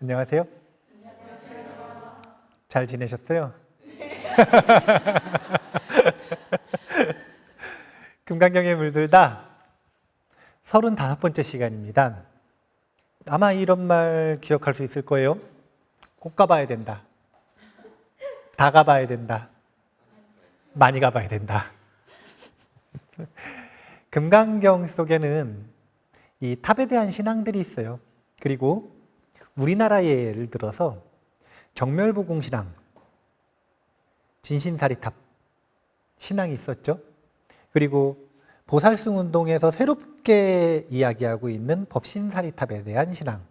안녕하세요. 잘 지내셨어요? 금강경에 물들다 35번째 시간입니다. 아마 이런 말 기억할 수 있을 거예요. 꼭 가봐야 된다. 다 가봐야 된다. 많이 가봐야 된다. 금강경 속에는 이 탑에 대한 신앙들이 있어요. 그리고 우리나라의 예를 들어서 정멸보궁신앙, 진신사리탑 신앙이 있었죠. 그리고 보살승운동에서 새롭게 이야기하고 있는 법신사리탑에 대한 신앙,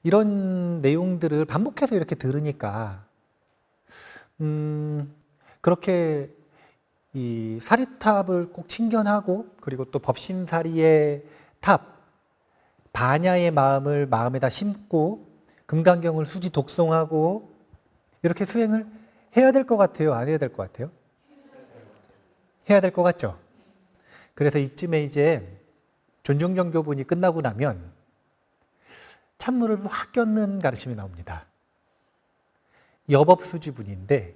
이런 내용들을 반복해서 이렇게 들으니까 그렇게 이 사리탑을 꼭 친견하고, 그리고 또 법신사리의 탑, 반야의 마음을 마음에다 심고 금강경을 수지 독송하고 이렇게 수행을 해야 될 것 같아요? 안 해야 될 것 같아요? 해야 될 것 같죠? 그래서 이쯤에 이제 존중정교분이 끝나고 나면 찬물을 확 껴는 가르침이 나옵니다. 여법수지분인데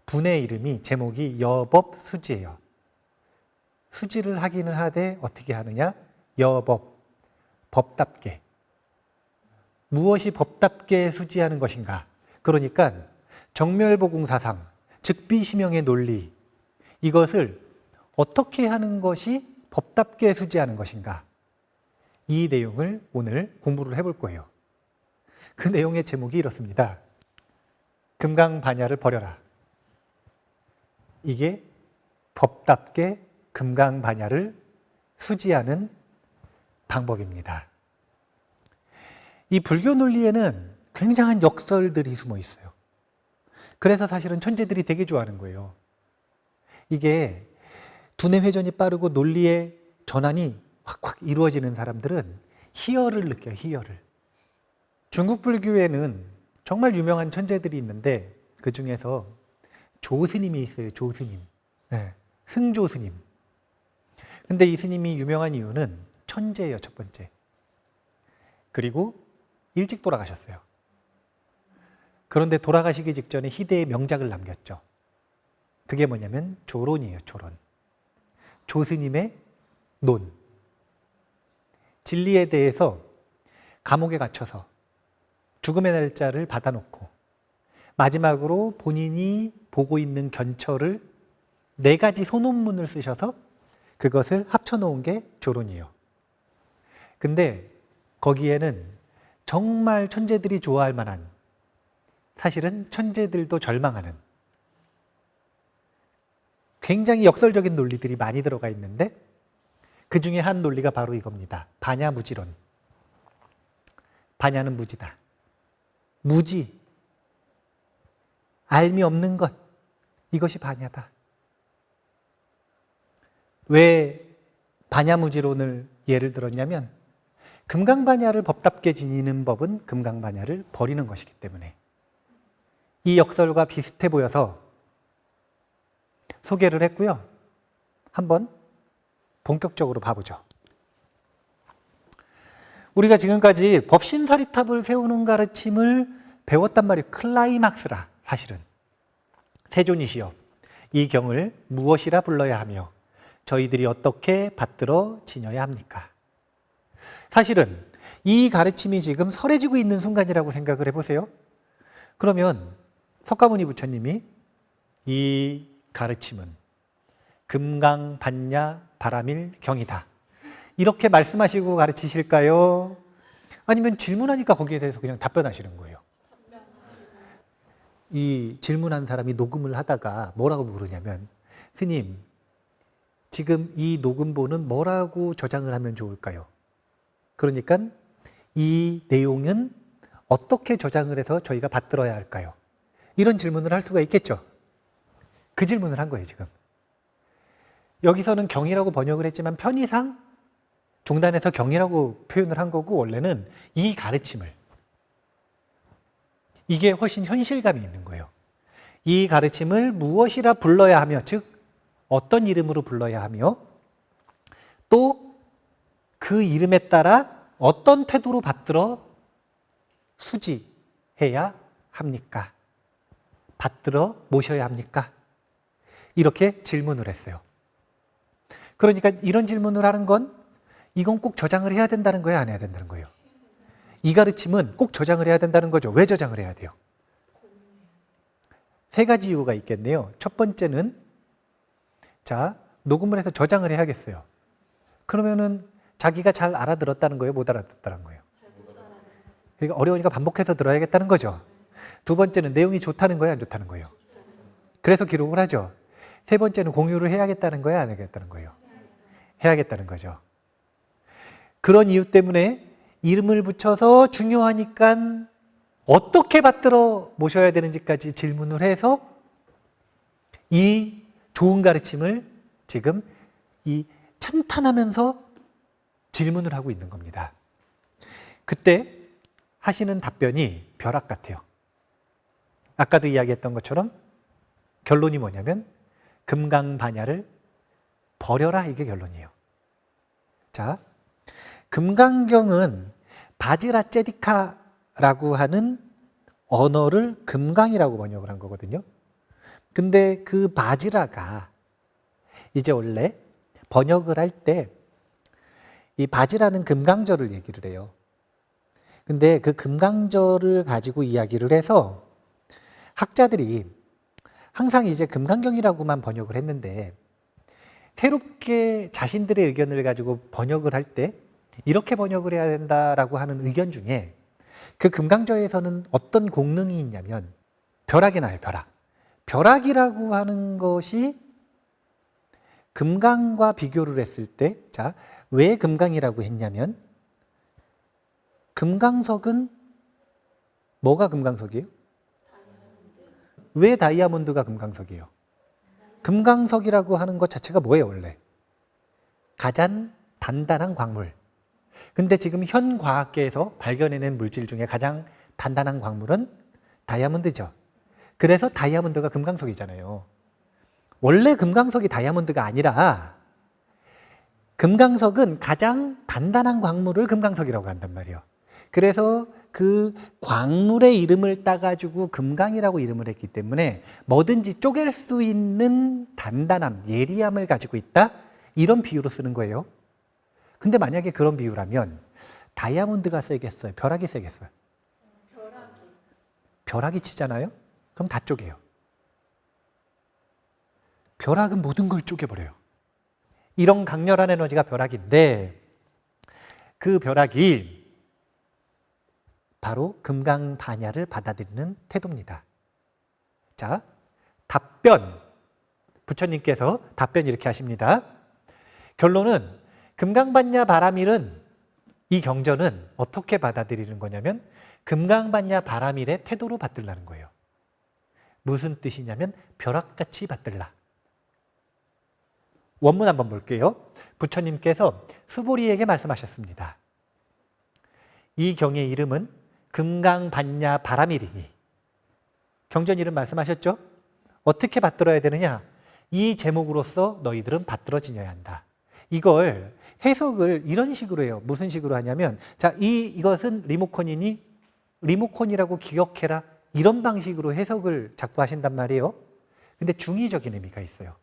분의 이름이, 제목이 여법수지예요. 수지를 하기는 하되 어떻게 하느냐? 여법, 법답게. 무엇이 법답게 수지하는 것인가? 그러니까 정멸보궁사상, 즉비심영의 논리, 이것을 어떻게 하는 것이 법답게 수지하는 것인가? 이 내용을 오늘 공부를 해볼 거예요. 그 내용의 제목이 이렇습니다. 금강반야를 버려라. 이게 법답게 금강반야를 수지하는 방법입니다. 이 불교 논리에는 굉장한 역설들이 숨어 있어요. 그래서 사실은 천재들이 되게 좋아하는 거예요. 이게 두뇌 회전이 빠르고 논리의 전환이 확확 이루어지는 사람들은 희열을 느껴요. 희열을. 중국 불교에는 정말 유명한 천재들이 있는데 그 중에서 조스님이 있어요. 조스님. 네, 승조스님. 근데 이 스님이 유명한 이유는 천재예요. 첫 번째. 그리고 일찍 돌아가셨어요. 그런데 돌아가시기 직전에 희대의 명작을 남겼죠. 그게 뭐냐면 조론이에요. 조론. 조스님의 논. 진리에 대해서 감옥에 갇혀서 죽음의 날짜를 받아놓고 마지막으로 본인이 보고 있는 견처를 4가지 소논문을 쓰셔서 그것을 합쳐놓은 게 조론이에요. 근데 거기에는 정말 천재들이 좋아할 만한, 사실은 천재들도 절망하는 굉장히 역설적인 논리들이 많이 들어가 있는데 그 중에 한 논리가 바로 이겁니다. 반야무지론. 반야는 무지다. 무지, 알미 없는 것, 이것이 반야다. 왜 반야무지론을 예를 들었냐면 금강반야를 법답게 지니는 법은 금강반야를 버리는 것이기 때문에 이 역설과 비슷해 보여서 소개를 했고요. 한번 본격적으로 봐보죠. 우리가 지금까지 법신사리탑을 세우는 가르침을 배웠단 말이에요. 클라이막스라. 사실은 세존이시여, 이 경을 무엇이라 불러야 하며 저희들이 어떻게 받들어 지녀야 합니까? 사실은 이 가르침이 지금 설해지고 있는 순간이라고 생각을 해보세요. 그러면 석가모니 부처님이 이 가르침은 금강반야 바라밀경이다, 이렇게 말씀하시고 가르치실까요? 아니면 질문하니까 거기에 대해서 그냥 답변하시는 거예요? 이 질문한 사람이 녹음을 하다가 뭐라고 물으냐면, 스님, 지금 이 녹음본은 뭐라고 저장을 하면 좋을까요? 그러니까 이 내용은 어떻게 저장을 해서 저희가 받들어야 할까요? 이런 질문을 할 수가 있겠죠. 그 질문을 한 거예요. 지금 여기서는 경이라고 번역을 했지만 편의상 종단에서 경이라고 표현을 한 거고, 원래는 이 가르침을, 이게 훨씬 현실감이 있는 거예요. 이 가르침을 무엇이라 불러야 하며, 즉 어떤 이름으로 불러야 하며, 또 그 이름에 따라 어떤 태도로 받들어 수지해야 합니까? 받들어 모셔야 합니까? 이렇게 질문을 했어요. 그러니까 이런 질문을 하는 건 이건 꼭 저장을 해야 된다는 거예요? 안 해야 된다는 거예요? 이 가르침은 꼭 저장을 해야 된다는 거죠. 왜 저장을 해야 돼요? 세 가지 이유가 있겠네요. 첫 번째는 자, 녹음을 해서 저장을 해야겠어요. 그러면은 자기가 잘 알아들었다는 거예요? 못 알아듣었다는 거예요? 그러니까 어려우니까 반복해서 들어야겠다는 거죠. 두 번째는 내용이 좋다는 거예요? 안 좋다는 거예요? 그래서 기록을 하죠. 세 번째는 공유를 해야겠다는 거예요? 안 해야겠다는 거예요? 해야겠다는 거죠. 그런 이유 때문에 이름을 붙여서 중요하니까 어떻게 받들어 모셔야 되는지까지 질문을 해서 이 좋은 가르침을 지금 이 찬탄하면서 질문을 하고 있는 겁니다. 그때 하시는 답변이 벼락 같아요. 아까도 이야기했던 것처럼 결론이 뭐냐면 금강반야를 버려라, 이게 결론이에요. 자, 금강경은 바지라 제디카라고 하는 언어를 금강이라고 번역을 한 거거든요. 근데 그 바지라가 이제 원래 번역을 할 때 이 바지라는 금강절을 얘기를 해요. 근데 그 금강절을 가지고 이야기를 해서 학자들이 항상 이제 금강경이라고만 번역을 했는데 새롭게 자신들의 의견을 가지고 번역을 할 때 이렇게 번역을 해야 된다라고 하는 의견 중에 그 금강절에서는 어떤 공능이 있냐면 벼락이 나요, 벼락. 벼락이라고 하는 것이 금강과 비교를 했을 때, 자, 왜 금강이라고 했냐면 금강석은 뭐가 금강석이에요? 왜 다이아몬드가 금강석이에요? 금강석이라고 하는 것 자체가 뭐예요, 원래? 가장 단단한 광물. 근데 지금 현 과학계에서 발견해낸 물질 중에 가장 단단한 광물은 다이아몬드죠. 그래서 다이아몬드가 금강석이잖아요. 원래 금강석이 다이아몬드가 아니라 금강석은 가장 단단한 광물을 금강석이라고 한단 말이에요. 그래서 그 광물의 이름을 따가지고 금강이라고 이름을 했기 때문에 뭐든지 쪼갤 수 있는 단단함, 예리함을 가지고 있다? 이런 비유로 쓰는 거예요. 근데 만약에 그런 비유라면 다이아몬드가 세겠어요? 벼락이 세겠어요? 벼락이 치잖아요? 그럼 다 쪼개요. 벼락은 모든 걸 쪼개버려요. 이런 강렬한 에너지가 벼락인데 그 벼락이 바로 금강반야를 받아들이는 태도입니다. 자, 답변. 부처님께서 답변 이렇게 하십니다. 결론은 금강반야 바라밀은, 이 경전은 어떻게 받아들이는 거냐면 금강반야 바라밀의 태도로 받들라는 거예요. 무슨 뜻이냐면 벼락같이 받들라. 원문 한번 볼게요. 부처님께서 수보리에게 말씀하셨습니다. 이 경의 이름은 금강반야 바라밀이니. 경전 이름 말씀하셨죠? 어떻게 받들어야 되느냐? 이 제목으로서 너희들은 받들어 지녀야 한다. 이걸 해석을 이런 식으로 해요. 무슨 식으로 하냐면, 자, 이것은 리모컨이니 리모컨이라고 기억해라. 이런 방식으로 해석을 자꾸 하신단 말이에요. 근데 중의적인 의미가 있어요.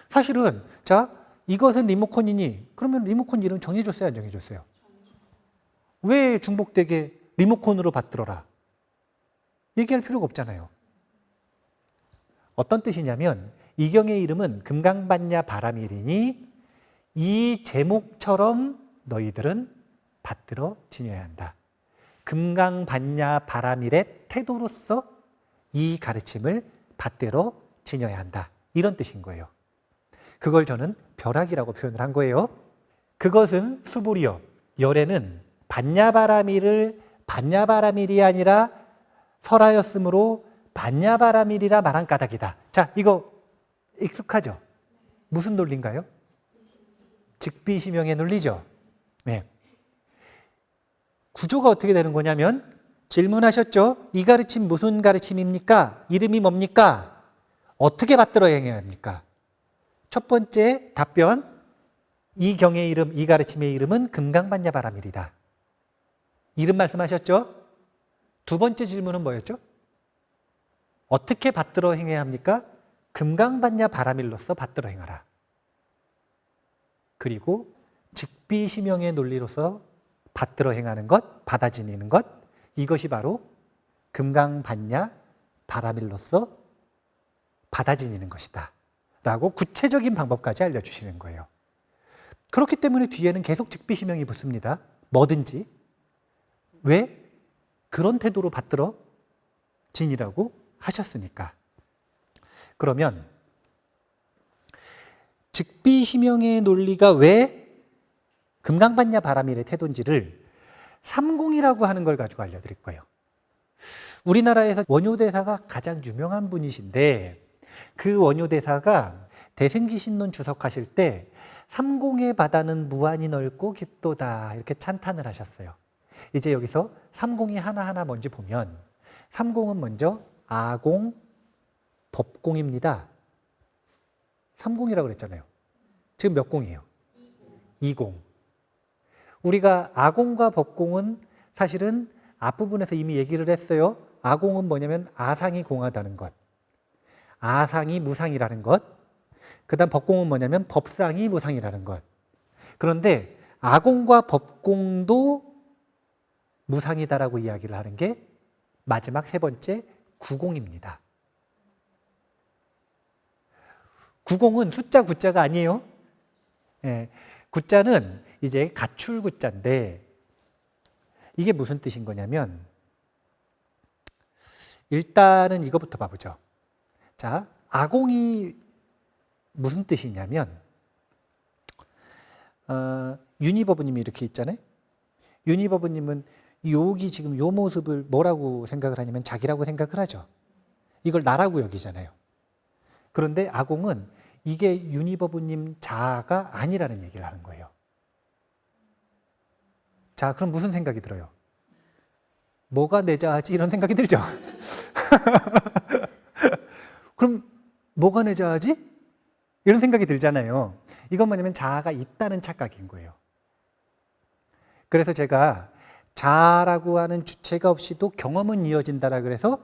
사실은 자, 이것은 리모컨이니, 그러면 리모컨 이름 정해줬어요, 안 정해줬어요? 왜 중복되게 리모컨으로 받들어라? 얘기할 필요가 없잖아요. 어떤 뜻이냐면 이 경의 이름은 금강반야 바라밀이니 이 제목처럼 너희들은 받들어 지녀야 한다. 금강반야 바라밀의 태도로서 이 가르침을 받들어 지녀야 한다. 이런 뜻인 거예요. 그걸 저는 벼락이라고 표현을 한 거예요. 그것은 수불이요. 열애는 반야바라밀을 반야바라밀이 아니라 설하였으므로 반야바라밀이라 말한 까닭이다. 자, 이거 익숙하죠? 무슨 논리인가요? 즉비심용의 논리죠. 네. 구조가 어떻게 되는 거냐면 질문하셨죠? 이 가르침 무슨 가르침입니까? 이름이 뭡니까? 어떻게 받들어 행해야 합니까? 첫 번째 답변, 이 경의 이름, 이 가르침의 이름은 금강반야 바라밀이다. 이름 말씀하셨죠? 두 번째 질문은 뭐였죠? 어떻게 받들어 행해야 합니까? 금강받냐 바라밀로써 받들어 행하라. 그리고 즉비심영의 논리로서 받들어 행하는 것, 받아 지니는 것, 이것이 바로 금강받냐 바라밀로써 받아 지니는 것이다 라고 구체적인 방법까지 알려주시는 거예요. 그렇기 때문에 뒤에는 계속 즉비심영이 붙습니다. 뭐든지. 왜? 그런 태도로 받들어 지니라고 하셨으니까. 그러면 즉비심영의 논리가 왜 금강받냐 바라밀의 태도인지를 삼공이라고 하는 걸 가지고 알려드릴 거예요. 우리나라에서 원효대사가 가장 유명한 분이신데 그 원효대사가 대승기신론 주석하실 때 삼공의 바다는 무한히 넓고 깊도다 이렇게 찬탄을 하셨어요. 이제 여기서 삼공이 하나하나 먼저 보면 삼공은 먼저 아공, 법공입니다. 삼공이라고 그랬잖아요. 지금 몇 공이에요? 2공. 우리가 아공과 법공은 사실은 앞부분에서 이미 얘기를 했어요. 아공은 뭐냐면 아상이 공하다는 것, 아상이 무상이라는 것, 그 다음 법공은 뭐냐면 법상이 무상이라는 것. 그런데 아공과 법공도 무상이다라고 이야기를 하는 게 마지막 세 번째 구공입니다. 구공은 숫자 구자가 아니에요. 예, 구자는 이제 가출 구자인데 이게 무슨 뜻인 거냐면 일단은 이거부터 봐보죠. 자, 아공이 무슨 뜻이냐면 윤희버부님이 이렇게 있잖아요. 윤희버부님은 여기 지금 요 모습을 뭐라고 생각을 하냐면 자기라고 생각을 하죠. 이걸 나라고 여기잖아요. 그런데 아공은 이게 윤희버부님 자아가 아니라는 얘기를 하는 거예요. 자, 그럼 무슨 생각이 들어요? 뭐가 내 자아지? 이런 생각이 들죠? 그럼 뭐가 내 자아지? 이런 생각이 들잖아요. 이건 뭐냐면 자아가 있다는 착각인 거예요. 그래서 제가 자아라고 하는 주체가 없이도 경험은 이어진다라 그래서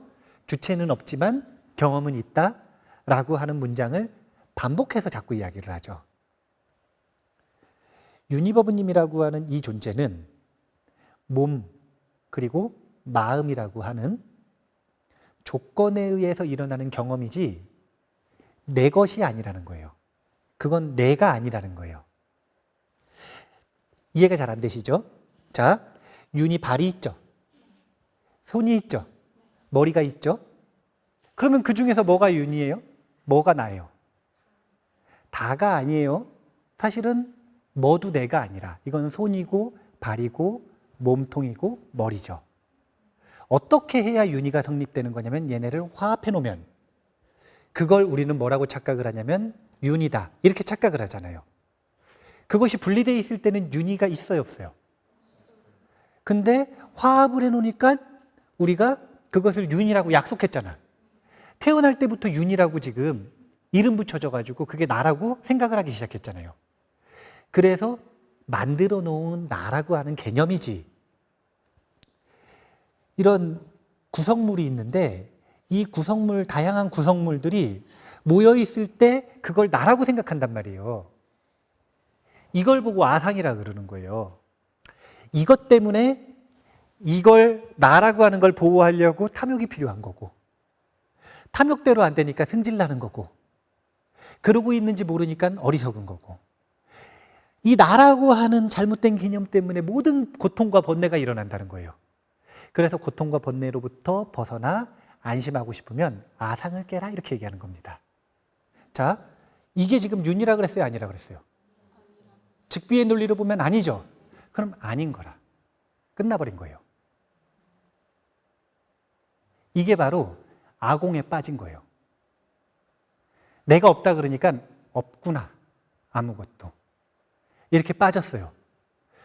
주체는 없지만 경험은 있다라고 하는 문장을 반복해서 자꾸 이야기를 하죠. 윤희버부님이라고 하는 이 존재는 몸 그리고 마음이라고 하는 조건에 의해서 일어나는 경험이지 내 것이 아니라는 거예요. 그건 내가 아니라는 거예요. 이해가 잘 안 되시죠? 자, 윤이 발이 있죠. 손이 있죠. 머리가 있죠. 그러면 그 중에서 뭐가 윤이에요? 뭐가 나예요? 다가 아니에요. 사실은 뭐도 내가 아니라 이건 손이고 발이고 몸통이고 머리죠. 어떻게 해야 윤희가 성립되는 거냐면 얘네를 화합해 놓으면 그걸 우리는 뭐라고 착각을 하냐면 윤이다 이렇게 착각을 하잖아요. 그것이 분리되어 있을 때는 윤희가 있어요 없어요? 근데 화합을 해 놓으니까 우리가 그것을 윤이라고 약속했잖아. 태어날 때부터 윤이라고 지금 이름 붙여져 가지고 그게 나라고 생각을 하기 시작했잖아요. 그래서 만들어 놓은 나라고 하는 개념이지. 이런 구성물이 있는데 이 구성물, 다양한 구성물들이 모여 있을 때 그걸 나라고 생각한단 말이에요. 이걸 보고 아상이라 그러는 거예요. 이것 때문에 이걸 나라고 하는 걸 보호하려고 탐욕이 필요한 거고 탐욕대로 안 되니까 승질나는 거고 그러고 있는지 모르니까 어리석은 거고 이 나라고 하는 잘못된 개념 때문에 모든 고통과 번뇌가 일어난다는 거예요. 그래서 고통과 번뇌로부터 벗어나 안심하고 싶으면 아상을 깨라 이렇게 얘기하는 겁니다. 자, 이게 지금 윤이라 그랬어요? 아니라 그랬어요? 즉비의 논리로 보면 아니죠. 그럼 아닌 거라. 끝나버린 거예요. 이게 바로 아공에 빠진 거예요. 내가 없다 그러니까 없구나. 아무것도. 이렇게 빠졌어요.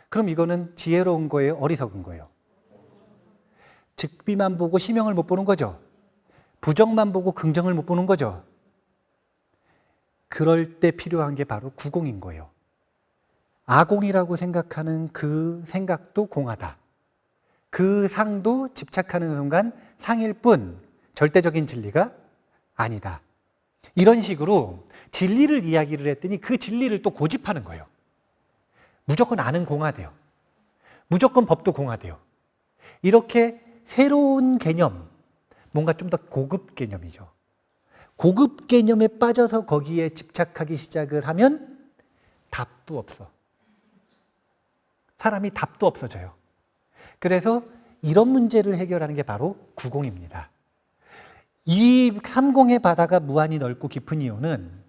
그럼 이거는 지혜로운 거예요? 어리석은 거예요? 즉비만 보고 심형을 못 보는 거죠. 부정만 보고 긍정을 못 보는 거죠. 그럴 때 필요한 게 바로 구공인 거예요. 아공이라고 생각하는 그 생각도 공하다. 그 상도 집착하는 순간 상일 뿐 절대적인 진리가 아니다. 이런 식으로 진리를 이야기를 했더니 그 진리를 또 고집하는 거예요. 무조건 아는 공화돼요. 무조건 법도 공화돼요. 이렇게 새로운 개념, 뭔가 좀 더 고급 개념이죠. 고급 개념에 빠져서 거기에 집착하기 시작을 하면 답도 없어. 사람이 답도 없어져요. 그래서 이런 문제를 해결하는 게 바로 구공입니다. 이 삼공의 바다가 무한히 넓고 깊은 이유는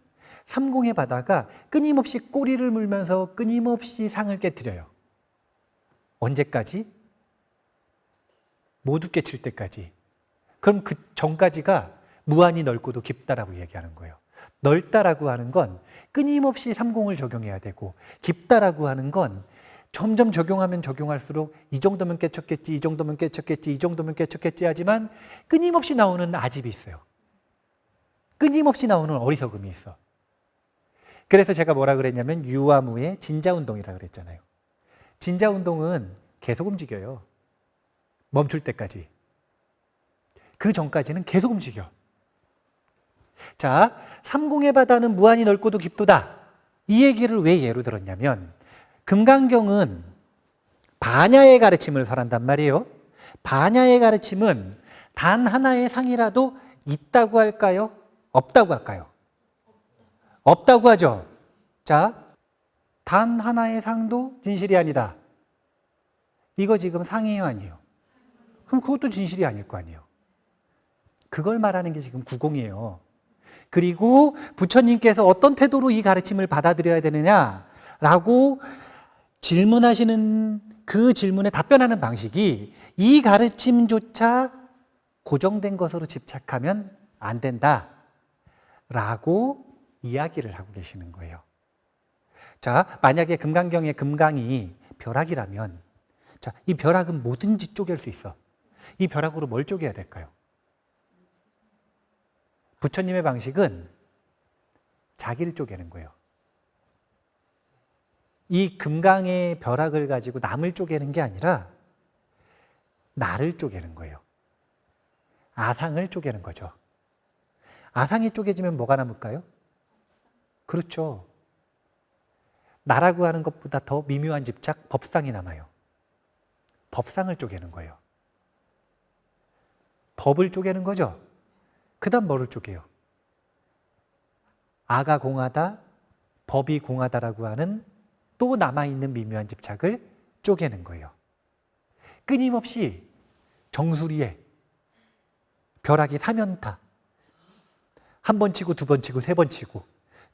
삼공의 바다가 끊임없이 꼬리를 물면서 끊임없이 상을 깨트려요. 언제까지? 모두 깨칠 때까지. 그럼 그 전까지가 무한히 넓고도 깊다라고 얘기하는 거예요. 넓다라고 하는 건 끊임없이 삼공을 적용해야 되고, 깊다라고 하는 건 점점 적용하면 적용할수록 이 정도면 깨쳤겠지, 이 정도면 깨쳤겠지, 이 정도면 깨쳤겠지 하지만 끊임없이 나오는 아집이 있어요. 끊임없이 나오는 어리석음이 있어. 그래서 제가 뭐라 그랬냐면 유와 무의 진자운동이라고 그랬잖아요. 진자운동은 계속 움직여요. 멈출 때까지. 그 전까지는 계속 움직여. 자, 삼공의 바다는 무한히 넓고도 깊도다. 이 얘기를 왜 예로 들었냐면 금강경은 반야의 가르침을 설한단 말이에요. 반야의 가르침은 단 하나의 상이라도 있다고 할까요? 없다고 할까요? 없다고 하죠. 자, 단 하나의 상도 진실이 아니다. 이거 지금 상이에요, 아니에요? 그럼 그것도 진실이 아닐 거 아니에요. 그걸 말하는 게 지금 구공이에요. 그리고 부처님께서 어떤 태도로 이 가르침을 받아들여야 되느냐라고 질문하시는 그 질문에 답변하는 방식이 이 가르침조차 고정된 것으로 집착하면 안 된다라고 이야기를 하고 계시는 거예요. 자, 만약에 금강경의 금강이 벼락이라면, 자, 이 벼락은 뭐든지 쪼갤 수 있어. 이 벼락으로 뭘 쪼개야 될까요? 부처님의 방식은 자기를 쪼개는 거예요. 이 금강의 벼락을 가지고 남을 쪼개는 게 아니라 나를 쪼개는 거예요. 아상을 쪼개는 거죠. 아상이 쪼개지면 뭐가 남을까요? 그렇죠. 나라고 하는 것보다 더 미묘한 집착, 법상이 남아요. 법상을 쪼개는 거예요. 법을 쪼개는 거죠. 그 다음 뭐를 쪼개요? 아가 공하다, 법이 공하다라고 하는 또 남아있는 미묘한 집착을 쪼개는 거예요. 끊임없이 정수리에 벼락이 사면타, 한 번 치고 두 번 치고 세 번 치고,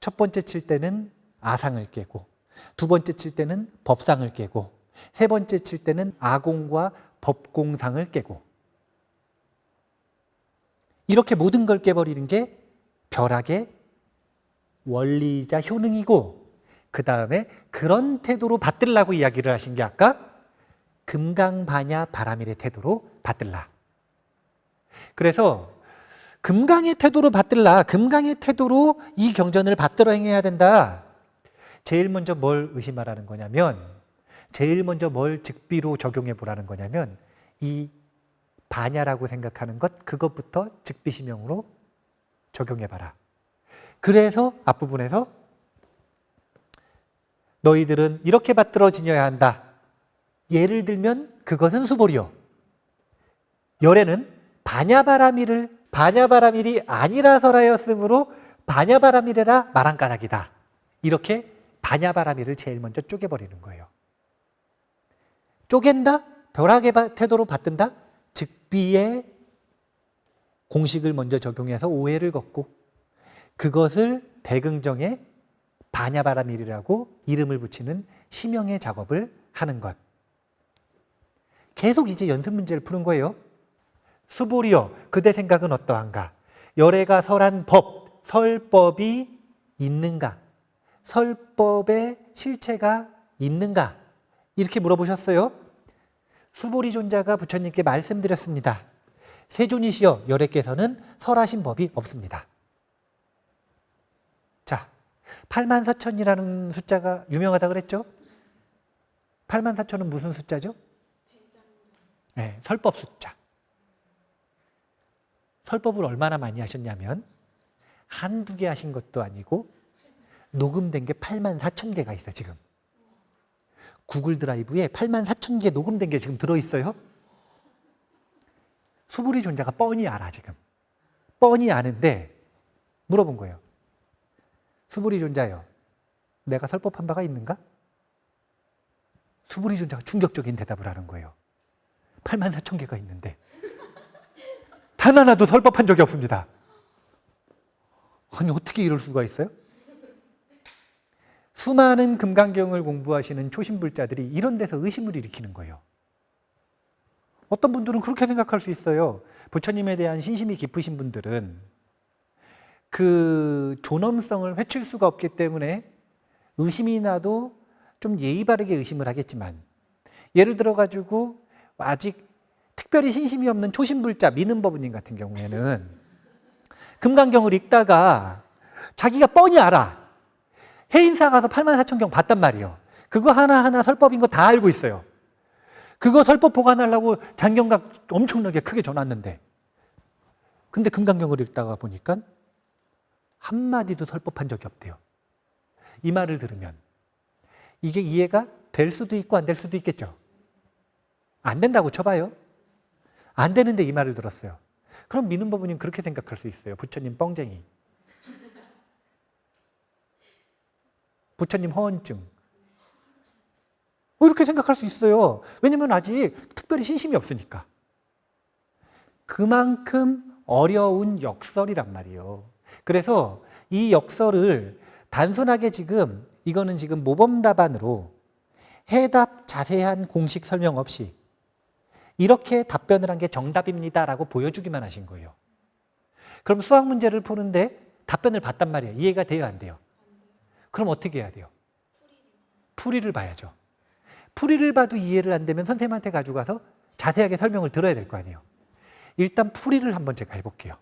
첫 번째 칠 때는 아상을 깨고, 두 번째 칠 때는 법상을 깨고, 세 번째 칠 때는 아공과 법공상을 깨고, 이렇게 모든 걸 깨버리는 게 벼락의 원리이자 효능이고, 그 다음에 그런 태도로 받들라고 이야기를 하신 게 아까 금강반야 바라밀의 태도로 받들라. 그래서 금강의 태도로 받들라, 금강의 태도로 이 경전을 받들어 행해야 된다. 제일 먼저 뭘 의심하라는 거냐면, 제일 먼저 뭘 즉비로 적용해 보라는 거냐면, 이 반야라고 생각하는 것, 그것부터 즉비심용으로 적용해 봐라. 그래서 앞부분에서 너희들은 이렇게 받들어 지녀야 한다. 예를 들면 그것은 수보리요. 열에는 반야바라밀이 아니라서라였으므로 반야바라밀이라 말한 까닭이다. 이렇게 반야바라밀을 제일 먼저 쪼개버리는 거예요. 쪼갠다? 벼락의 태도로 받든다? 즉비의 공식을 먼저 적용해서 오해를 걷고, 그것을 대긍정에 반야바라밀이라고 이름을 붙이는 심형의 작업을 하는 것. 계속 이제 연습 문제를 푸는 거예요. 수보리여, 그대 생각은 어떠한가? 열애가 설한 법, 설법이 있는가? 설법의 실체가 있는가? 이렇게 물어보셨어요. 수보리 존자가 부처님께 말씀드렸습니다. 세존이시여, 열애께서는 설하신 법이 없습니다. 자, 84,000이라는 숫자가 유명하다 그랬죠? 84,000은 무슨 숫자죠? 네, 설법 숫자. 설법을 얼마나 많이 하셨냐면 한두 개 하신 것도 아니고 녹음된 게 84,000개가 있어요, 지금. 구글 드라이브에 84,000개 녹음된 게 지금 들어있어요. 수불이 존자가 뻔히 알아, 지금. 뻔히 아는데 물어본 거예요. 수불이 존자요, 내가 설법한 바가 있는가? 수불이 존자가 충격적인 대답을 하는 거예요. 84,000개가 있는데 단 하나도 설법한 적이 없습니다. 아니, 어떻게 이럴 수가 있어요? 수많은 금강경을 공부하시는 초신불자들이 이런 데서 의심을 일으키는 거예요. 어떤 분들은 그렇게 생각할 수 있어요. 부처님에 대한 신심이 깊으신 분들은 그 존엄성을 회칠 수가 없기 때문에 의심이 나도 좀 예의 바르게 의심을 하겠지만, 예를 들어 가지고 아직 특별히 신심이 없는 초신불자 민은법은님 같은 경우에는 금강경을 읽다가 자기가 뻔히 알아. 해인사 가서 84,000경 봤단 말이에요. 그거 하나하나 설법인 거 다 알고 있어요. 그거 설법 보관하려고 장경각 엄청나게 크게 줘놨는데, 근데 금강경을 읽다가 보니까 한마디도 설법한 적이 없대요. 이 말을 들으면 이게 이해가 될 수도 있고 안 될 수도 있겠죠. 안 된다고 쳐봐요. 안 되는데 이 말을 들었어요. 그럼 민은법은님 그렇게 생각할 수 있어요. 부처님 뻥쟁이, 부처님 허언증, 이렇게 생각할 수 있어요. 왜냐면 아직 특별히 신심이 없으니까. 그만큼 어려운 역설이란 말이에요. 그래서 이 역설을 단순하게 지금 이거는 지금 모범답안으로 해답 자세한 공식 설명 없이 이렇게 답변을 한 게 정답입니다라고 보여주기만 하신 거예요. 그럼 수학 문제를 푸는데 답변을 봤단 말이에요. 이해가 돼요, 안 돼요? 그럼 어떻게 해야 돼요? 풀이를 봐야죠. 풀이를 봐도 이해를 안 되면 선생님한테 가지고 가서 자세하게 설명을 들어야 될 거 아니에요. 일단 풀이를 한번 제가 해볼게요.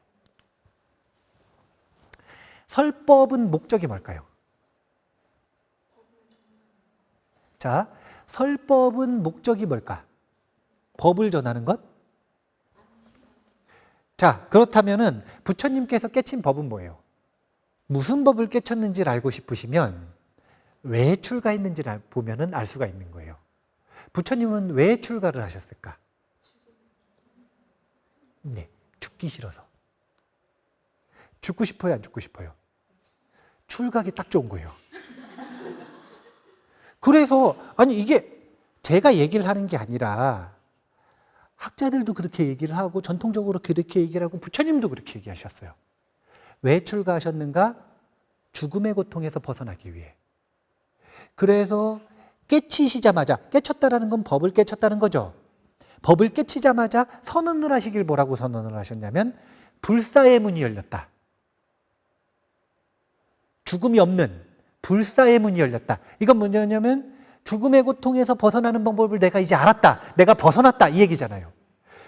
설법은 목적이 뭘까요? 자, 설법은 목적이 뭘까? 법을 전하는 것? 자, 그렇다면은 부처님께서 깨친 법은 뭐예요? 무슨 법을 깨쳤는지를 알고 싶으시면 왜 출가했는지를 보면은 알 수가 있는 거예요. 부처님은 왜 출가를 하셨을까? 네, 죽기 싫어서. 죽고 싶어요, 안 죽고 싶어요? 출가하기 딱 좋은 거예요. 그래서 아니 이게 제가 얘기를 하는 게 아니라 학자들도 그렇게 얘기를 하고 전통적으로 그렇게 얘기를 하고 부처님도 그렇게 얘기하셨어요. 왜 출가하셨는가? 죽음의 고통에서 벗어나기 위해. 그래서 깨치시자마자, 깨쳤다라는 건 법을 깨쳤다는 거죠. 법을 깨치자마자 선언을 하시길 뭐라고 선언을 하셨냐면 불사의 문이 열렸다. 죽음이 없는 불사의 문이 열렸다. 이건 뭐냐면 죽음의 고통에서 벗어나는 방법을 내가 이제 알았다. 내가 벗어났다. 이 얘기잖아요.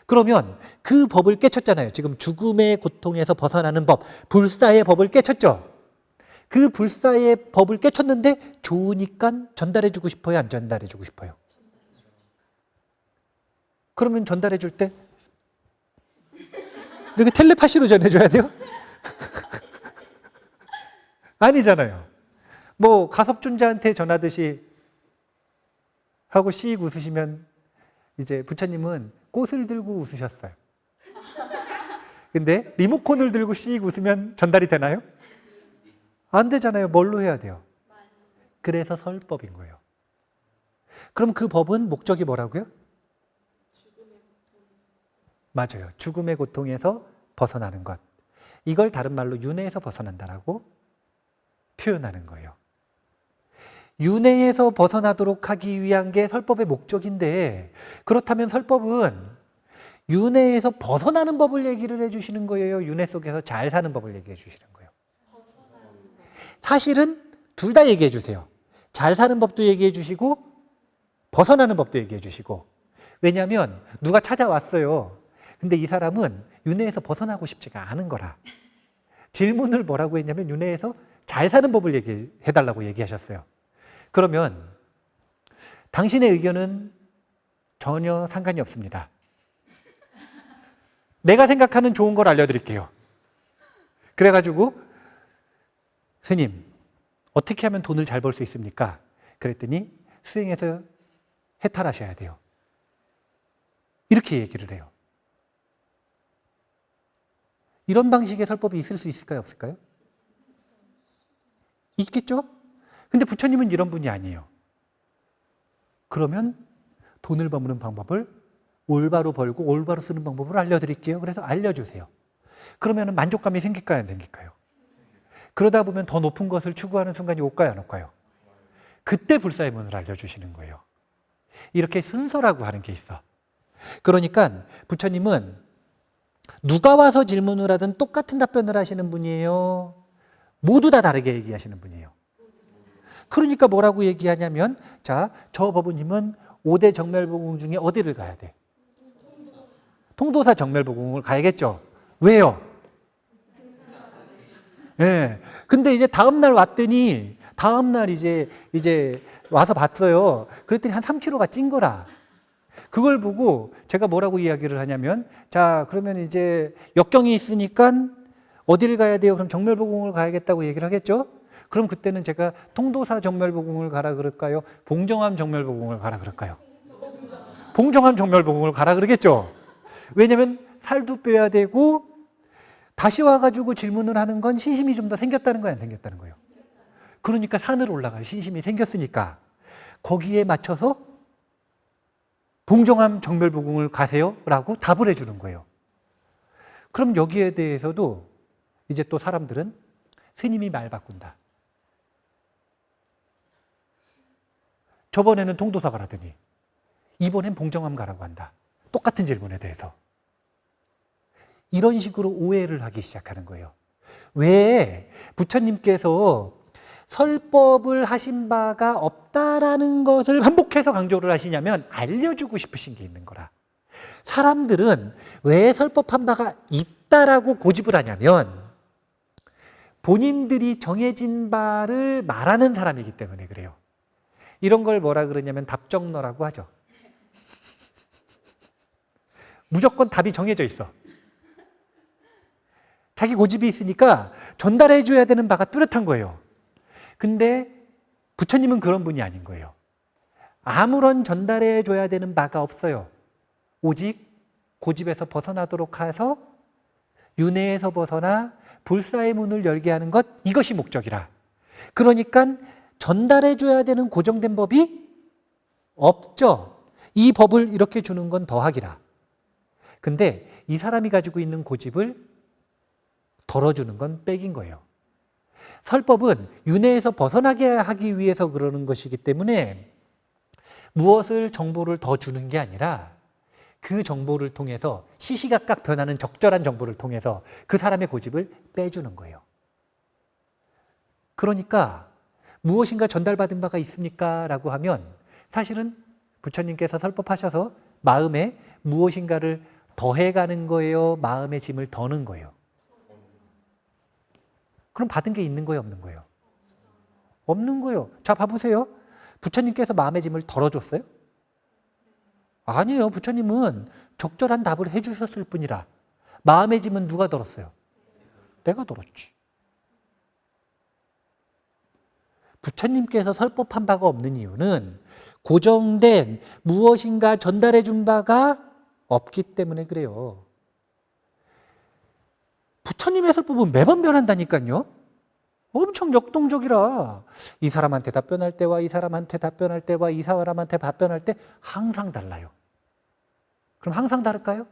그러면 그 법을 깨쳤잖아요. 지금 죽음의 고통에서 벗어나는 법, 불사의 법을 깨쳤죠. 그 불사의 법을 깨쳤는데 좋으니까 전달해주고 싶어요? 안 전달해주고 싶어요? 그러면 전달해줄 때 이렇게 텔레파시로 전해줘야 돼요? 아니잖아요. 뭐 가섭존자한테 전하듯이 하고 씩 웃으시면 이제 부처님은 꽃을 들고 웃으셨어요. 근데 리모컨을 들고 씩 웃으면 전달이 되나요? 안 되잖아요. 뭘로 해야 돼요? 그래서 설법인 거예요. 그럼 그 법은 목적이 뭐라고요? 맞아요. 죽음의 고통에서 벗어나는 것. 이걸 다른 말로 윤회에서 벗어난다라고 표현하는 거예요. 윤회에서 벗어나도록 하기 위한 게 설법의 목적인데, 그렇다면 설법은 윤회에서 벗어나는 법을 얘기를 해주시는 거예요? 윤회 속에서 잘 사는 법을 얘기해 주시는 거예요? 사실은 둘 다 얘기해 주세요. 잘 사는 법도 얘기해 주시고 벗어나는 법도 얘기해 주시고. 왜냐하면 누가 찾아왔어요. 근데 이 사람은 윤회에서 벗어나고 싶지가 않은 거라. 질문을 뭐라고 했냐면 윤회에서 잘 사는 법을 얘기해 달라고 얘기하셨어요. 그러면 당신의 의견은 전혀 상관이 없습니다. 내가 생각하는 좋은 걸 알려드릴게요. 그래가지고 스님 어떻게 하면 돈을 잘 벌 수 있습니까? 그랬더니 수행해서 해탈하셔야 돼요. 이렇게 얘기를 해요. 이런 방식의 설법이 있을 수 있을까요? 없을까요? 있겠죠? 근데 부처님은 이런 분이 아니에요. 그러면 돈을 버는 방법을 올바로 벌고 올바로 쓰는 방법을 알려드릴게요. 그래서 알려주세요. 그러면 만족감이 생길까요? 안 생길까요? 그러다 보면 더 높은 것을 추구하는 순간이 올까요? 안 올까요? 그때 불사의 문을 알려주시는 거예요. 이렇게 순서라고 하는 게 있어. 그러니까 부처님은 누가 와서 질문을 하든 똑같은 답변을 하시는 분이에요. 모두 다 다르게 얘기하시는 분이에요. 그러니까 뭐라고 얘기하냐면, 자, 저 법부님은 5대 정멸보궁 중에 어디를 가야 돼? 통도사 정멸보궁을 가야겠죠. 왜요? 예. 근데 이제 다음날 왔더니, 다음날 이제 와서 봤어요. 그랬더니 한 3kg가 찐 거라. 그걸 보고 제가 뭐라고 이야기를 하냐면, 자, 그러면 이제 역경이 있으니까 어디를 가야 돼요? 그럼 정멸보궁을 가야겠다고 얘기를 하겠죠? 그럼 그때는 제가 통도사 정멸보궁을 가라 그럴까요? 봉정암 정멸보궁을 가라 그럴까요? 봉정암 정멸보궁을 가라 그러겠죠? 왜냐면 살도 빼야 되고 다시 와가지고 질문을 하는 건 신심이 좀 더 생겼다는 거예요, 안 생겼다는 거예요? 그러니까 산을 올라갈 신심이 생겼으니까 거기에 맞춰서 봉정암 정멸보궁을 가세요 라고 답을 해주는 거예요. 그럼 여기에 대해서도 이제 또 사람들은 스님이 말 바꾼다. 저번에는 통도사 가라더니 이번엔 봉정암 가라고 한다. 똑같은 질문에 대해서. 이런 식으로 오해를 하기 시작하는 거예요. 왜 부처님께서 설법을 하신 바가 없다라는 것을 반복해서 강조를 하시냐면 알려주고 싶으신 게 있는 거라. 사람들은 왜 설법한 바가 있다라고 고집을 하냐면 본인들이 정해진 바를 말하는 사람이기 때문에 그래요. 이런 걸 뭐라 그러냐면 답정너라고 하죠. 무조건 답이 정해져 있어. 자기 고집이 있으니까 전달해 줘야 되는 바가 뚜렷한 거예요. 근데 부처님은 그런 분이 아닌 거예요. 아무런 전달해 줘야 되는 바가 없어요. 오직 고집에서 벗어나도록 해서 윤회에서 벗어나 불사의 문을 열게 하는 것, 이것이 목적이라. 그러니까 전달해 줘야 되는 고정된 법이 없죠. 이 법을 이렇게 주는 건 더하기라. 근데 이 사람이 가지고 있는 고집을 덜어주는 건 백인 거예요. 설법은 윤회에서 벗어나게 하기 위해서 그러는 것이기 때문에 무엇을 정보를 더 주는 게 아니라 그 정보를 통해서 시시각각 변하는 적절한 정보를 통해서 그 사람의 고집을 빼주는 거예요. 그러니까 무엇인가 전달받은 바가 있습니까? 라고 하면 사실은 부처님께서 설법하셔서 마음에 무엇인가를 더해가는 거예요? 마음의 짐을 더는 거예요? 그럼 받은 게 있는 거예요? 없는 거예요? 없는 거예요. 자, 봐보세요. 부처님께서 마음의 짐을 덜어줬어요? 아니에요. 부처님은 적절한 답을 해주셨을 뿐이라. 마음의 짐은 누가 덜었어요? 내가 덜었지. 부처님께서 설법한 바가 없는 이유는 고정된 무엇인가 전달해 준 바가 없기 때문에 그래요. 부처님의 설법은 매번 변한다니까요. 엄청 역동적이라 이 사람한테 답변할 때와 이 사람한테 답변할 때와 이 사람한테 답변할 때 항상 달라요. 그럼 항상 다를까요?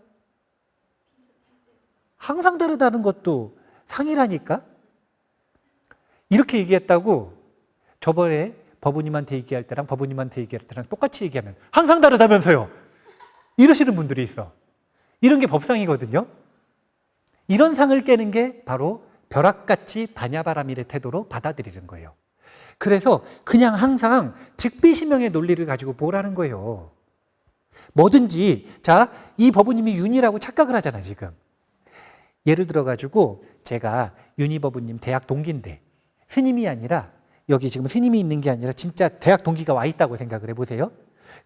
항상 다르다는 것도 상이라니까. 이렇게 얘기했다고 저번에 법부님한테 얘기할 때랑 법부님한테 얘기할 때랑 똑같이 얘기하면 항상 다르다면서요. 이러시는 분들이 있어. 이런 게 법상이거든요. 이런 상을 깨는 게 바로 벼락같이 반야바라밀의 태도로 받아들이는 거예요. 그래서 그냥 항상 즉비시명의 논리를 가지고 보라는 거예요. 뭐든지, 자, 이 법부님이 윤이라고 착각을 하잖아, 지금. 예를 들어가지고 제가 윤희 법부님 대학 동기인데 스님이 아니라 여기 지금 스님이 있는 게 아니라 진짜 대학 동기가 와 있다고 생각을 해보세요.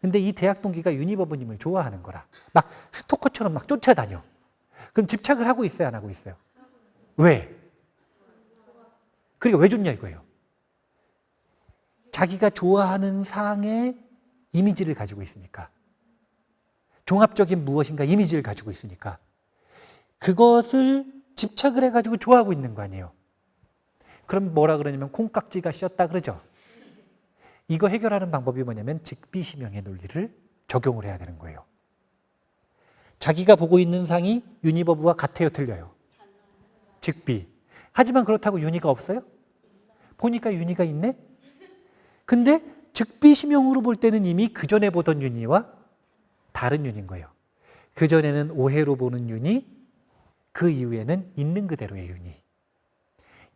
근데 이 대학 동기가 윤희 법부님을 좋아하는 거라. 막 스토커처럼 막 쫓아다녀. 그럼 집착을 하고 있어요, 안 하고 있어요? 왜? 그러니까 왜 좋냐 이거예요. 자기가 좋아하는 상의 이미지를 가지고 있으니까. 종합적인 무엇인가 이미지를 가지고 있으니까. 그것을 집착을 해가지고 좋아하고 있는 거 아니에요. 그럼 뭐라 그러냐면 콩깍지가 씌었다 그러죠. 이거 해결하는 방법이 뭐냐면 직비심형의 논리를 적용을 해야 되는 거예요. 자기가 보고 있는 상이 유니버브와 같아요, 틀려요? 직비. 하지만 그렇다고 윤희가 없어요? 보니까 윤희가 있네? 근데 즉비심형으로 볼 때는 이미 그 전에 보던 윤희와 다른 윤희인 거예요. 그 전에는 오해로 보는 윤희, 그 이후에는 있는 그대로의 윤희.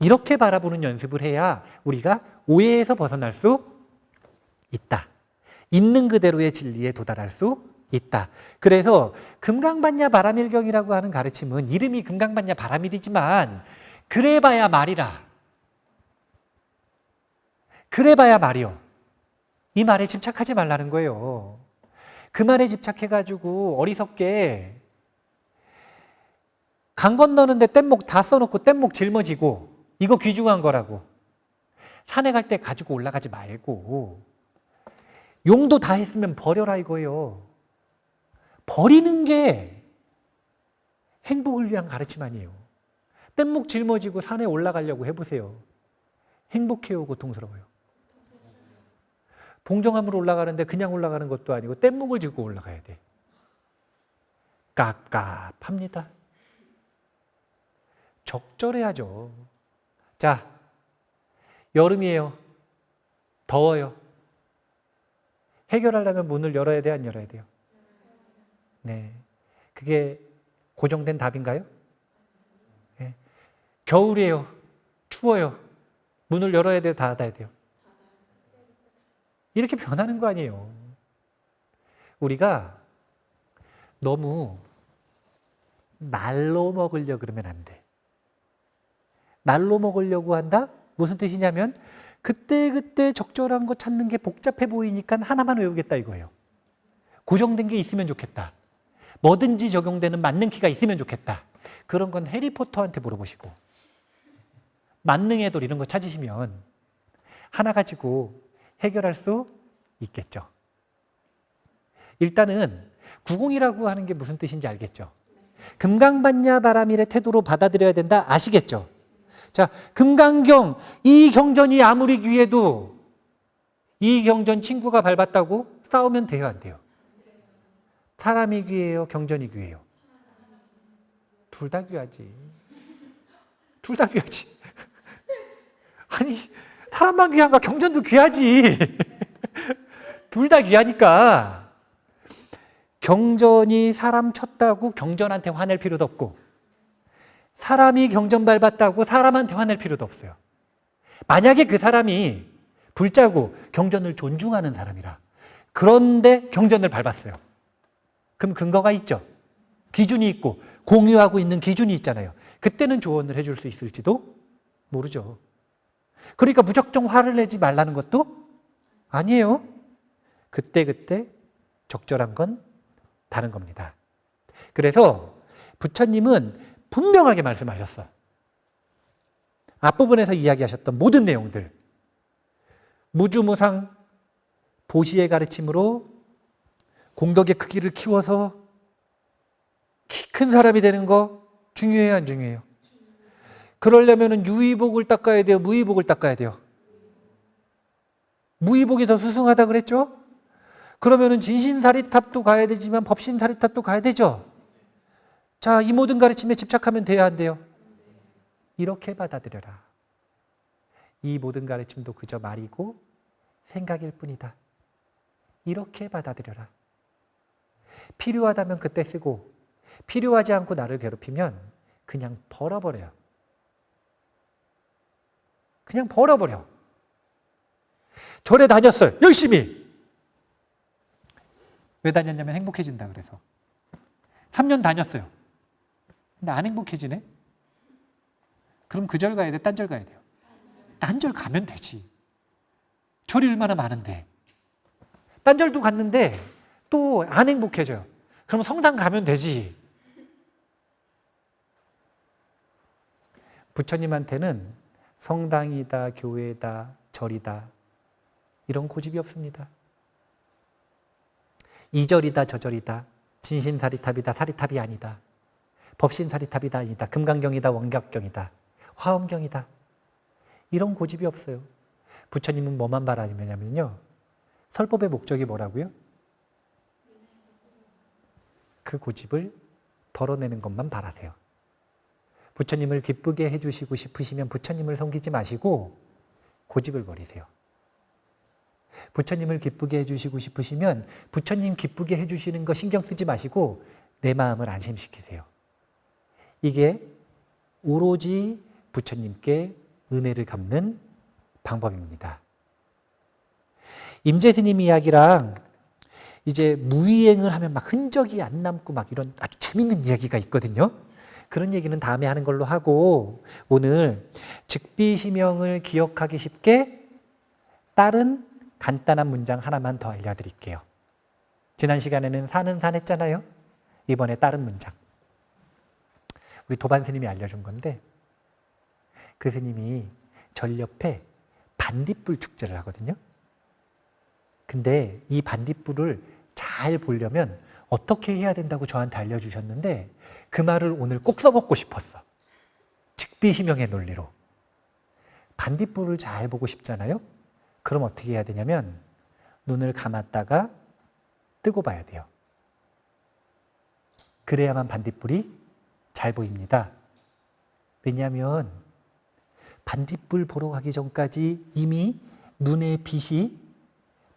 이렇게 바라보는 연습을 해야 우리가 오해에서 벗어날 수 있다. 있는 그대로의 진리에 도달할 수 있다. 그래서 금강반야 바라밀경이라고 하는 가르침은 이름이 금강반야 바라밀이지만 그래봐야 말이라. 그래봐야 말이요. 이 말에 집착하지 말라는 거예요. 그 말에 집착해가지고 어리석게 강 건너는데 뗏목 다 써놓고 뗏목 짊어지고 이거 귀중한 거라고 산에 갈 때 가지고 올라가지 말고 용도 다 했으면 버려라 이거예요. 버리는 게 행복을 위한 가르침 아니에요. 뗏목 짊어지고 산에 올라가려고 해보세요. 행복해요, 고통스러워요? 봉정암으로 올라가는데 그냥 올라가는 것도 아니고 뗏목을 짚고 올라가야 돼. 깝깝합니다. 적절해야죠. 자, 여름이에요. 더워요. 해결하려면 문을 열어야 돼, 안 열어야 돼요? 네. 그게 고정된 답인가요? 네. 겨울이에요. 추워요. 문을 열어야 돼요, 닫아야 돼요? 이렇게 변하는 거 아니에요. 우리가 너무 날로 먹으려고 그러면 안 돼. 날로 먹으려고 한다? 무슨 뜻이냐면 그때그때 적절한 거 찾는 게 복잡해 보이니까 하나만 외우겠다 이거예요. 고정된 게 있으면 좋겠다. 뭐든지 적용되는 만능 키가 있으면 좋겠다. 그런 건 해리포터한테 물어보시고 만능의 돌 이런 거 찾으시면 하나 가지고 해결할 수 있겠죠. 일단은 구공이라고 하는 게 무슨 뜻인지 알겠죠? 금강반야 바라밀의 태도로 받아들여야 된다 아시겠죠? 자, 금강경 이 경전이 아무리 귀해도 이 경전 친구가 밟았다고 싸우면 돼요, 안 돼요? 사람이 귀해요, 경전이 귀해요? 둘 다 귀하지. 둘 다 귀하지. 아니 사람만 귀한가 경전도 귀하지. 둘 다 귀하니까 경전이 사람 쳤다고 경전한테 화낼 필요도 없고 사람이 경전 밟았다고 사람한테 화낼 필요도 없어요. 만약에 그 사람이 불자고 경전을 존중하는 사람이라 그런데 경전을 밟았어요. 그럼 근거가 있죠. 기준이 있고 공유하고 있는 기준이 있잖아요. 그때는 조언을 해줄 수 있을지도 모르죠. 그러니까 무작정 화를 내지 말라는 것도 아니에요. 그때그때 적절한 건 다른 겁니다. 그래서 부처님은 분명하게 말씀하셨어. 앞부분에서 이야기하셨던 모든 내용들 무주무상 보시의 가르침으로 공덕의 크기를 키워서 키 큰 사람이 되는 거 중요해요, 안 중요해요? 그러려면 유의복을 닦아야 돼요, 무의복을 닦아야 돼요? 무의복이 더 수승하다 그랬죠? 그러면 진신사리탑도 가야 되지만 법신사리탑도 가야 되죠? 자, 이 모든 가르침에 집착하면 돼야 안 돼요? 이렇게 받아들여라. 이 모든 가르침도 그저 말이고 생각일 뿐이다. 이렇게 받아들여라. 필요하다면 그때 쓰고 필요하지 않고 나를 괴롭히면 그냥 벌어버려요. 그냥 벌어버려. 절에 다녔어요. 열심히. 왜 다녔냐면 행복해진다 그래서. 3년 다녔어요. 근데 안 행복해지네? 그럼 그 절 가야 돼? 딴 절 가야 돼요? 딴 절 가면 되지. 절이 얼마나 많은데. 딴 절도 갔는데 또 안 행복해져요. 그럼 성당 가면 되지. 부처님한테는 성당이다, 교회다, 절이다 이런 고집이 없습니다. 이절이다, 저절이다, 진심사리탑이다, 사리탑이 아니다, 법신사리탑이다, 아니다, 금강경이다, 원각경이다, 화엄경이다 이런 고집이 없어요. 부처님은 뭐만 바라냐면요, 설법의 목적이 뭐라고요? 그 고집을 덜어내는 것만 바라세요. 부처님을 기쁘게 해주시고 싶으시면 부처님을 섬기지 마시고 고집을 버리세요. 부처님을 기쁘게 해주시고 싶으시면 부처님 기쁘게 해주시는 거 신경 쓰지 마시고 내 마음을 안심시키세요. 이게 오로지 부처님께 은혜를 갚는 방법입니다. 임재스님 이야기랑 이제 무의행을 하면 막 흔적이 안 남고 막 이런 아주 재밌는 이야기가 있거든요. 그런 얘기는 다음에 하는 걸로 하고, 오늘 즉비시명을 기억하기 쉽게 다른 간단한 문장 하나만 더 알려드릴게요. 지난 시간에는 사는 산 했잖아요. 이번에 다른 문장. 우리 도반 스님이 알려준 건데, 그 스님이 절 옆에 반딧불 축제를 하거든요. 근데 이 반딧불을 잘 보려면 어떻게 해야 된다고 저한테 알려주셨는데, 그 말을 오늘 꼭 써먹고 싶었어. 즉비시명의 논리로. 반딧불을 잘 보고 싶잖아요. 그럼 어떻게 해야 되냐면 눈을 감았다가 뜨고 봐야 돼요. 그래야만 반딧불이 잘 보입니다. 왜냐하면 반딧불 보러 가기 전까지 이미 눈에 빛이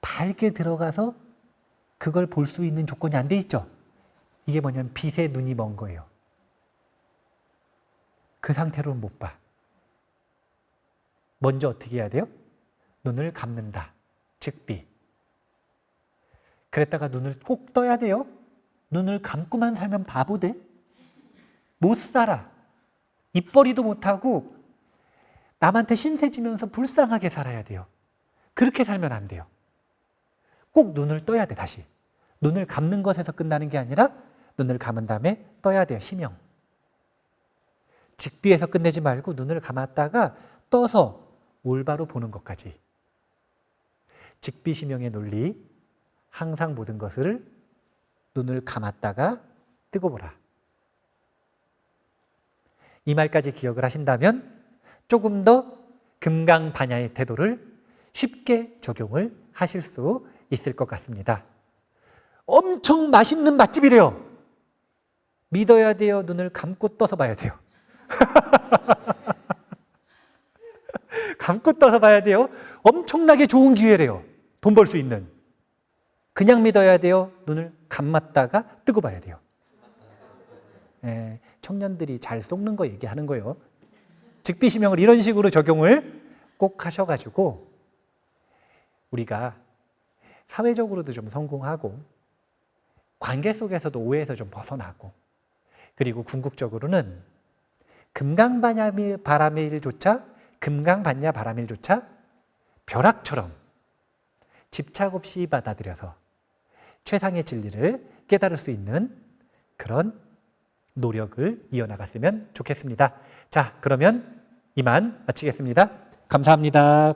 밝게 들어가서 그걸 볼 수 있는 조건이 안 돼 있죠. 이게 뭐냐면 빛에 눈이 먼 거예요. 그 상태로는 못 봐. 먼저 어떻게 해야 돼요? 눈을 감는다. 즉비. 그랬다가 눈을 꼭 떠야 돼요. 눈을 감고만 살면 바보 돼. 못 살아. 입벌이도 못하고 남한테 신세지면서 불쌍하게 살아야 돼요. 그렇게 살면 안 돼요. 꼭 눈을 떠야 돼. 다시. 눈을 감는 것에서 끝나는 게 아니라 눈을 감은 다음에 떠야 돼요. 시명. 직비에서 끝내지 말고 눈을 감았다가 떠서 올바로 보는 것까지. 직비시명의 논리, 항상 모든 것을 눈을 감았다가 뜨고 보라. 이 말까지 기억을 하신다면 조금 더 금강반야의 태도를 쉽게 적용을 하실 수 있을 것 같습니다. 엄청 맛있는 맛집이래요. 믿어야 돼요? 눈을 감고 떠서 봐야 돼요? 감고 떠서 봐야 돼요? 엄청나게 좋은 기회래요. 돈 벌 수 있는. 그냥 믿어야 돼요? 눈을 감았다가 뜨고 봐야 돼요? 청년들이 잘 속는 거 얘기하는 거예요. 즉비시명을 이런 식으로 적용을 꼭 하셔가지고 우리가 사회적으로도 좀 성공하고 관계 속에서도 오해에서 좀 벗어나고, 그리고 궁극적으로는 금강반야 바라밀조차 금강반야 바라밀조차 벼락처럼 집착 없이 받아들여서 최상의 진리를 깨달을 수 있는 그런 노력을 이어나갔으면 좋겠습니다. 자, 그러면 이만 마치겠습니다. 감사합니다.